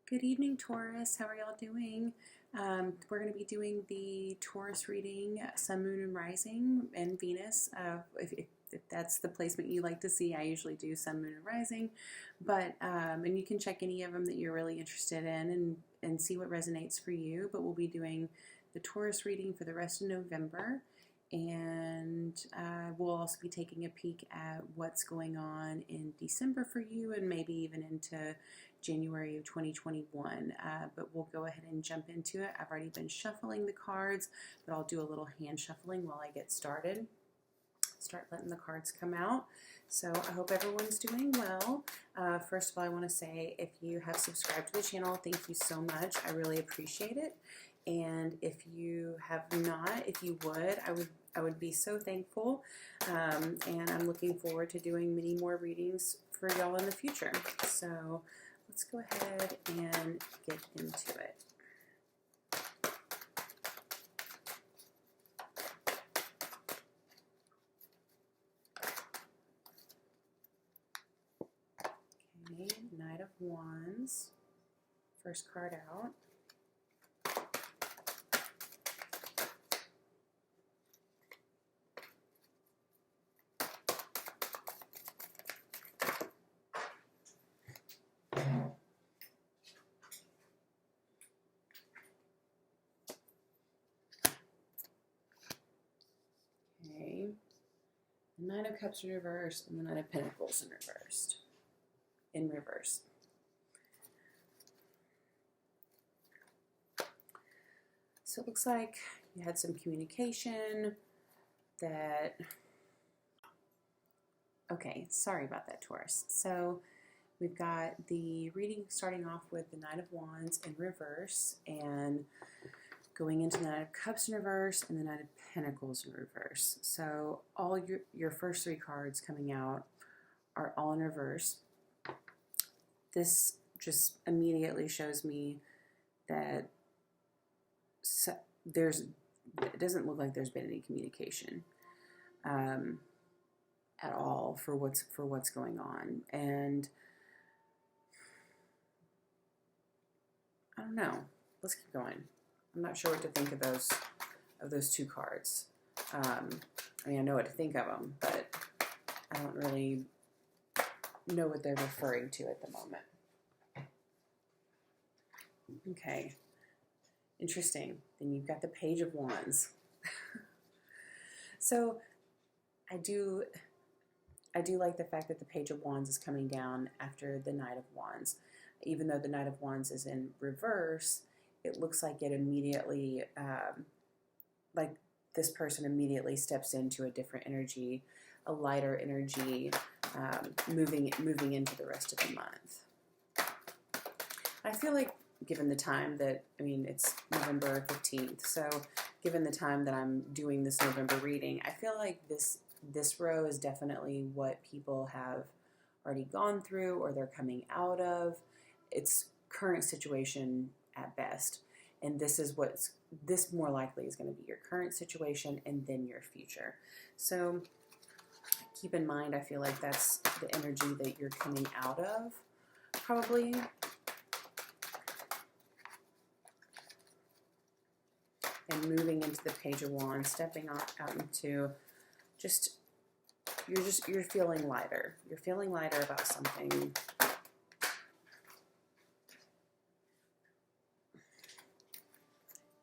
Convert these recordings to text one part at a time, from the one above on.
Good evening, Taurus. How are y'all doing? We're going to be doing the Taurus reading, Sun, Moon, and Rising, and Venus. If that's the placement you like to see, I usually do Sun, Moon, and Rising. But and you can check any of them that you're really interested in and see what resonates for you. But we'll be doing the Taurus reading for the rest of November. And we'll also be taking a peek at what's going on in December for you and maybe even into January of 2021. But we'll go ahead and jump into it. I've already been shuffling the cards, but I'll do a little hand shuffling while I get started. Start letting the cards come out. So I hope everyone's doing well. First of all, I want to say if you have subscribed to the channel, thank you so much. I really appreciate it. And if you have not, if you would, I would be so thankful. And I'm looking forward to doing many more readings for y'all in the future. So let's go ahead and get into it. Okay, Knight of Wands. First card out. Okay, the Nine of Cups in reverse and the Nine of Pentacles in reversed. In reverse. So it looks like you had some communication that, okay, sorry about that, Taurus. So we've got the reading starting off with the Knight of Wands in reverse and going into the Knight of Cups in reverse and the Knight of Pentacles in reverse. So all your first three cards coming out are all in reverse. This just immediately shows me that it doesn't look like there's been any communication at all for what's going on, and I don't know. Let's keep going. I'm not sure what to think of those two cards. I mean, I know what to think of them, but I don't really know what they're referring to at the moment. Okay. Interesting. Then you've got the Page of Wands. So I do like the fact that the Page of Wands is coming down after the Knight of Wands. Even though the Knight of Wands is in reverse, it looks like it immediately, like this person immediately steps into a different energy, a lighter energy, moving into the rest of the month. I feel like given the time that, I mean, it's November 15th, so given the time that I'm doing this November reading, I feel like this row is definitely what people have already gone through or they're coming out of. It's current situation at best. And this more likely is going to be your current situation and then your future. So keep in mind, I feel like that's the energy that you're coming out of, probably. And moving into the Page of Wands, stepping out into you're feeling lighter. You're feeling lighter about something.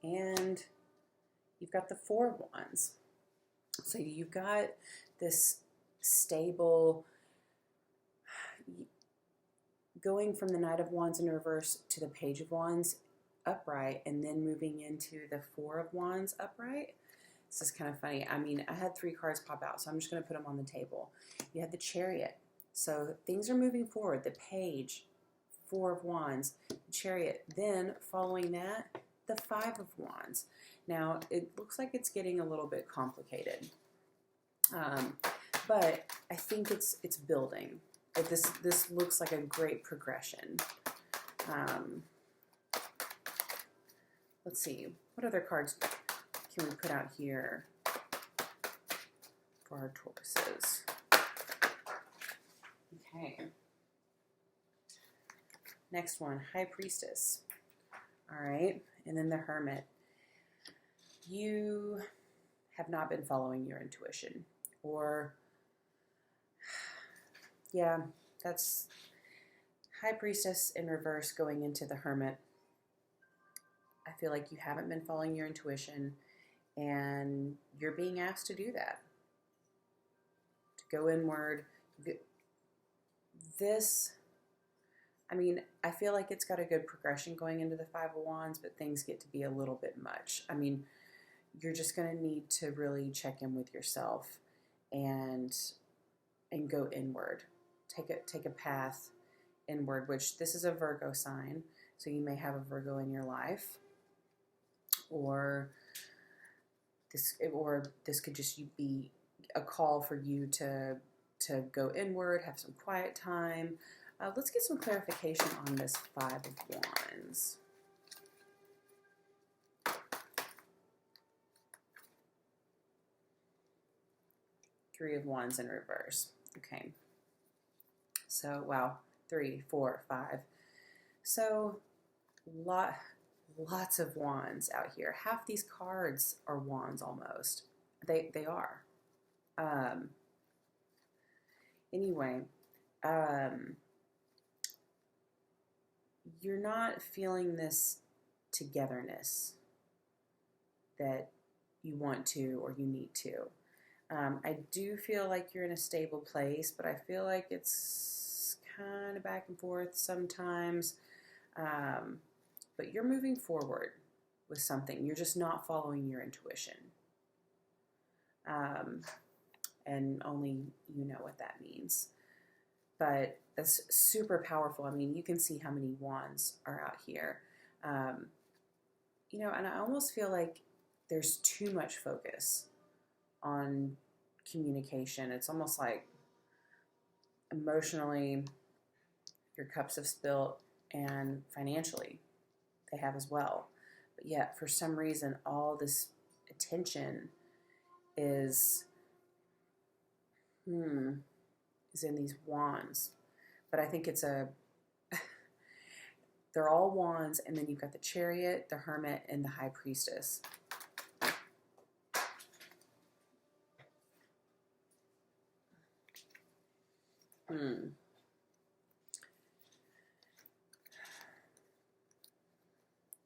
And you've got the Four of Wands. So you've got this stable, going from the Knight of Wands in reverse to the Page of Wands upright, and then moving into the Four of Wands upright. This is kind of funny. I mean, I had three cards pop out, so I'm just going to put them on the table. You had the Chariot. So things are moving forward. The Page, Four of Wands, Chariot. Then following that, the Five of Wands. Now, it looks like it's getting a little bit complicated. But I think it's building. This looks like a great progression. Let's see. What other cards can we put out here for our Tauruses? Okay. Next one, High Priestess. All right, and then the Hermit. You have not been following your intuition, or yeah, that's High Priestess in reverse going into the Hermit. I feel like you haven't been following your intuition, and you're being asked to do that, to go inward. This, I mean, I feel like it's got a good progression going into the Five of Wands, but things get to be a little bit much. I mean, you're just going to need to really check in with yourself and go inward. Take a path inward, which this is a Virgo sign, so you may have a Virgo in your life, or this could just be a call for you to go inward, have some quiet time. Let's get some clarification on this Five of Wands. Three of Wands in reverse. Okay. So, wow. 3, 4, 5. So, lots of wands out here. Half these cards are wands almost. They are. Anyway, you're not feeling this togetherness that you want to or you need to. I do feel like you're in a stable place, but I feel like it's kind of back and forth sometimes. But you're moving forward with something. You're just not following your intuition. And only you know what that means. But that's super powerful. I mean, you can see how many wands are out here. You know, and I almost feel like there's too much focus on communication. It's almost like emotionally your cups have spilt, and financially they have as well. But yet for some reason all this attention is in these wands. But I think it's they're all wands, and then you've got the Chariot, the Hermit, and the High Priestess.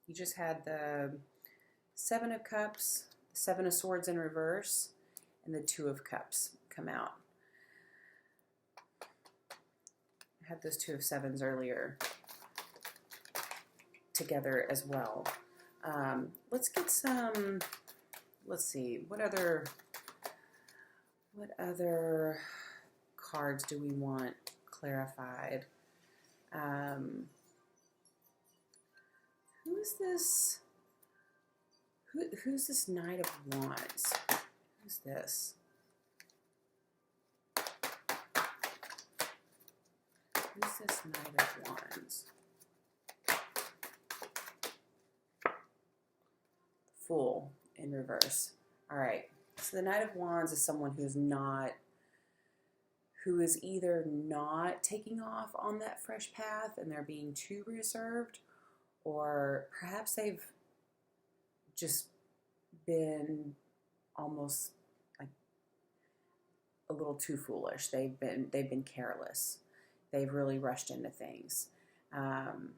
You just had the Seven of Cups, the Seven of Swords in reverse, and the Two of Cups come out. I had those Two of Sevens earlier together as well. Let's get some, let's see, what other cards do we want clarified? Who's this? Who's this Knight of Wands? Who's this? Who's this Knight of Wands? Fool in reverse. All right. So the Knight of Wands is someone who is either not taking off on that fresh path and they're being too reserved, or perhaps they've just been almost like a little too foolish. They've been careless. They've really rushed into things. And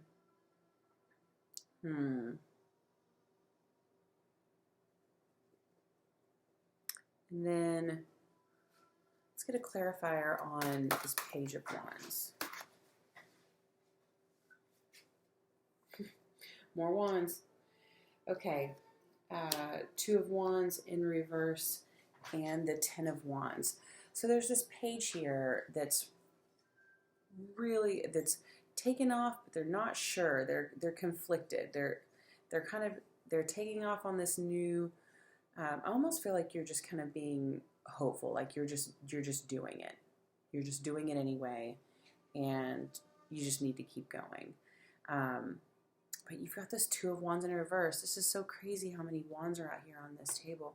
then let's get a clarifier on this Page of Wands. More wands. Okay. Two of Wands in reverse and the Ten of Wands. So there's this page here that's taken off, but they're not sure. They're conflicted. They're taking off on this new. I almost feel like you're just kind of being hopeful, like you're just doing it. You're just doing it anyway, and you just need to keep going. But you've got this Two of Wands in reverse. This is so crazy how many wands are out here on this table.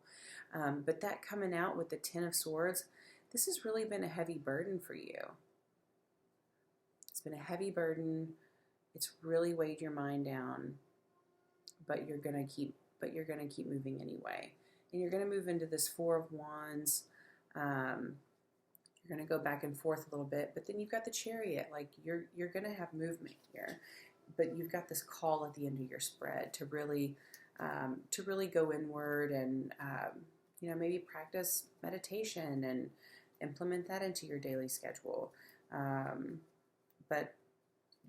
But that coming out with the Ten of Swords, this has really been a heavy burden for you. It's been a heavy burden. it's really weighed your mind down, but you're gonna keep moving anyway. And you're gonna move into this Four of Wands. You're gonna go back and forth a little bit, but then you've got the Chariot. Like you're gonna have movement here, but you've got this call at the end of your spread to really go inward and maybe practice meditation and implement that into your daily schedule. But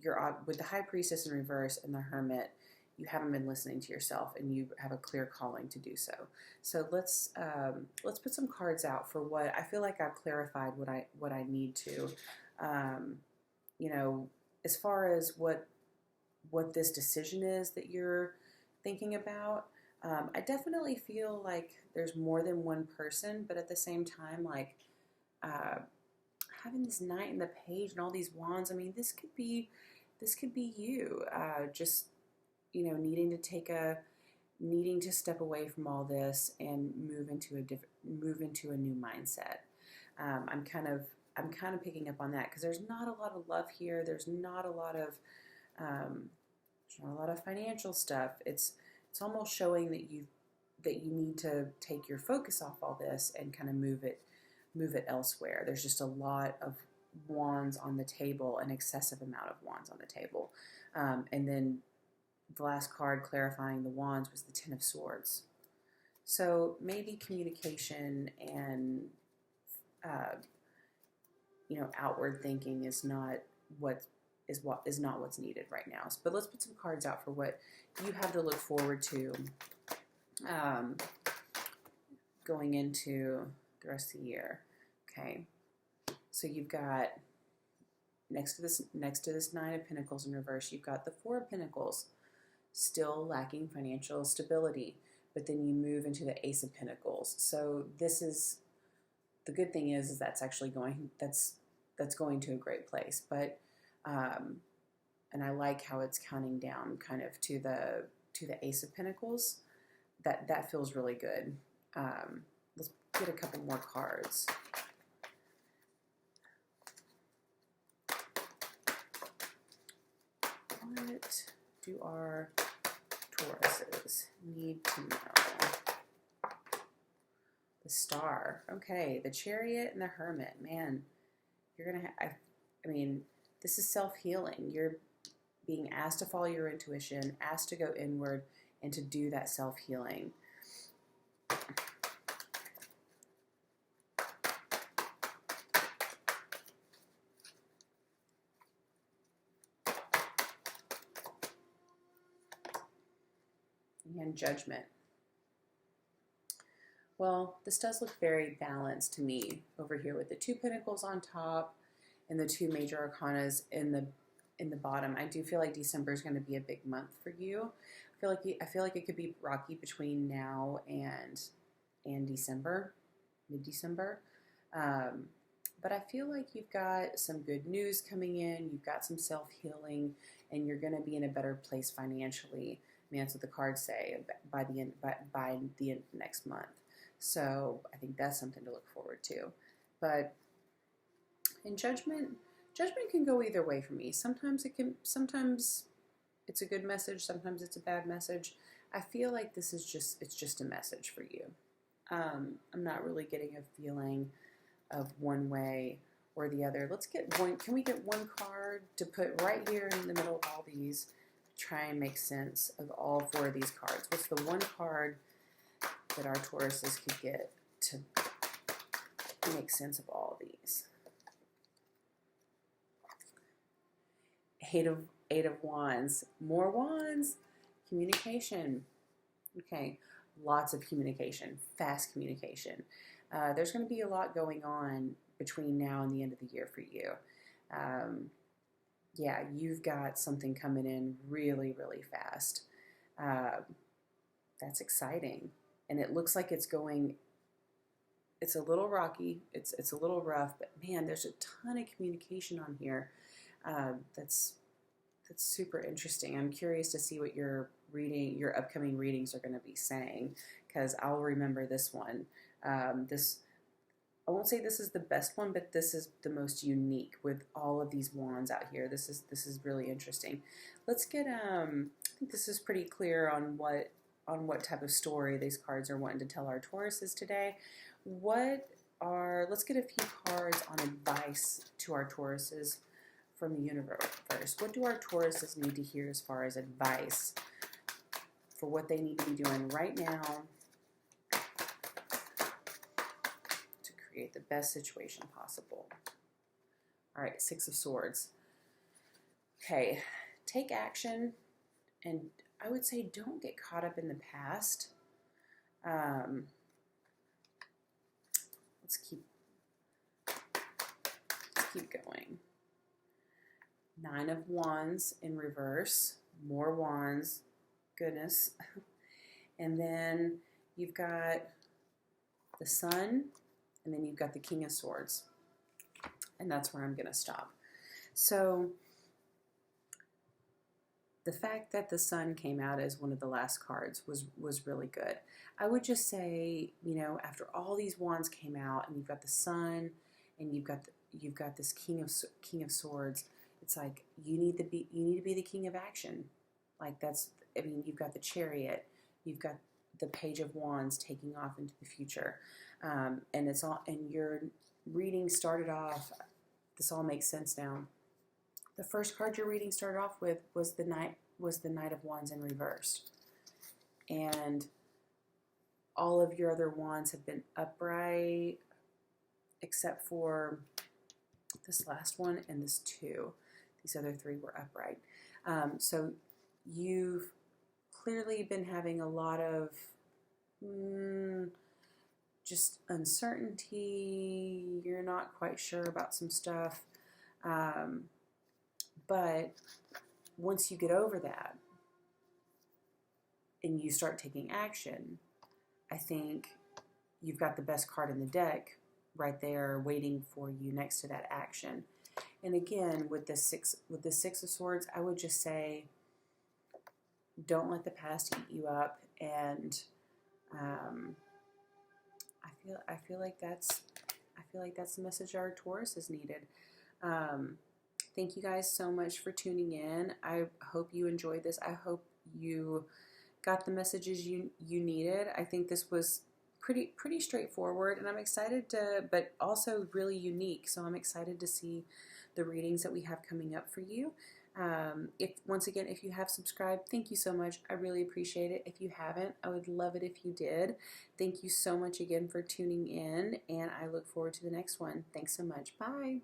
you're with the High Priestess in reverse and the Hermit. You haven't been listening to yourself, and you have a clear calling to do so. So let's put some cards out for what I feel like I've clarified what I need to. As far as what this decision is that you're thinking about, I definitely feel like there's more than one person, but at the same time, like having this Knight and the Page and all these wands. I mean, this could be you. Just needing to step away from all this and move into a new mindset. I'm kind of picking up on that because there's not a lot of love here. There's not a lot of financial stuff. It's almost showing that you need to take your focus off all this and kind of move it elsewhere. There's just a lot of wands on the table, an excessive amount of wands on the table, and then the last card clarifying the wands was the Ten of Swords. So maybe communication and outward thinking is not what's needed right now. But let's put some cards out for what you have to look forward to going into the rest of the year. Okay, so you've got next to this Nine of Pentacles in reverse, you've got the Four of Pentacles. Still lacking financial stability, but then you move into the Ace of Pentacles. So this is the good thing is that's actually going to a great place. But and I like how it's counting down kind of to the Ace of Pentacles. That feels really good. Let's get a couple more cards. What do our Tauruses need to know? The Star. Okay, the Chariot and the Hermit. Man, you're going to this is self-healing. You're being asked to follow your intuition, asked to go inward, and to do that self-healing. And Judgment. Well, this does look very balanced to me over here with the Two Pentacles on top and the two major arcanas in the bottom. I do feel like December is going to be a big month for you. I feel like it could be rocky between now and December, mid-December. But I feel like you've got some good news coming in. You've got some self-healing, and you're going to be in a better place financially. I mean, that's what the cards say by the end of next month. So I think that's something to look forward to. But in Judgment can go either way for me. Sometimes it's a good message. Sometimes it's a bad message. I feel like it's just a message for you. I'm not really getting a feeling of one way or the other. Let's get one. Can we get one card to put right here in the middle of all these? Try and make sense of all four of these cards. What's the one card that our Tauruses could get to make sense of all of these? Eight of Wands. More wands. Communication. Okay. Lots of communication. Fast communication. There's going to be a lot going on between now and the end of the year for you. Yeah, you've got something coming in really, really fast. That's exciting. And it looks like it's a little rocky. It's a little rough, but man, there's a ton of communication on here. That's super interesting. I'm curious to see what your upcoming readings are going to be saying, because I'll remember this one. I won't say this is the best one, but this is the most unique with all of these wands out here. This is really interesting. Let's get I think this is pretty clear on what type of story these cards are wanting to tell our Tauruses today. Let's get a few cards on advice to our Tauruses from the universe first. What do our Tauruses need to hear as far as advice for what they need to be doing right now to create the best situation possible? All right, Six of Swords. Okay, take action, and I would say don't get caught up in the past. Let's keep going. Nine of Wands in reverse, more wands, goodness. And then you've got the Sun, and then you've got the King of Swords. And that's where I'm going to stop. So the fact that the Sun came out as one of the last cards was really good. I would just say, you know, after all these wands came out, and you've got the Sun, and you've got this King of Swords, it's like you need to be the king of action. Like you've got the Chariot, you've got the Page of Wands taking off into the future, and your reading started off. This all makes sense now. The first card your reading started off with was the Knight of Wands in reverse, and all of your other wands have been upright, except for this last one and this two. These other three were upright. So you've clearly been having a lot of just uncertainty. You're not quite sure about some stuff. But once you get over that and you start taking action, I think you've got the best card in the deck right there waiting for you next to that action. And again, with the Six of Swords, I would just say, don't let the past eat you up. And I feel like that's the message our Taurus is needed. Thank you guys so much for tuning in. I hope you enjoyed this. I hope you got the messages you needed. I think this was pretty straightforward, and I'm excited but also really unique. So I'm excited to see the readings that we have coming up for you. Once again, if you have subscribed, thank you so much. I really appreciate it. If you haven't, I would love it if you did. Thank you so much again for tuning in, and I look forward to the next one. Thanks so much. Bye.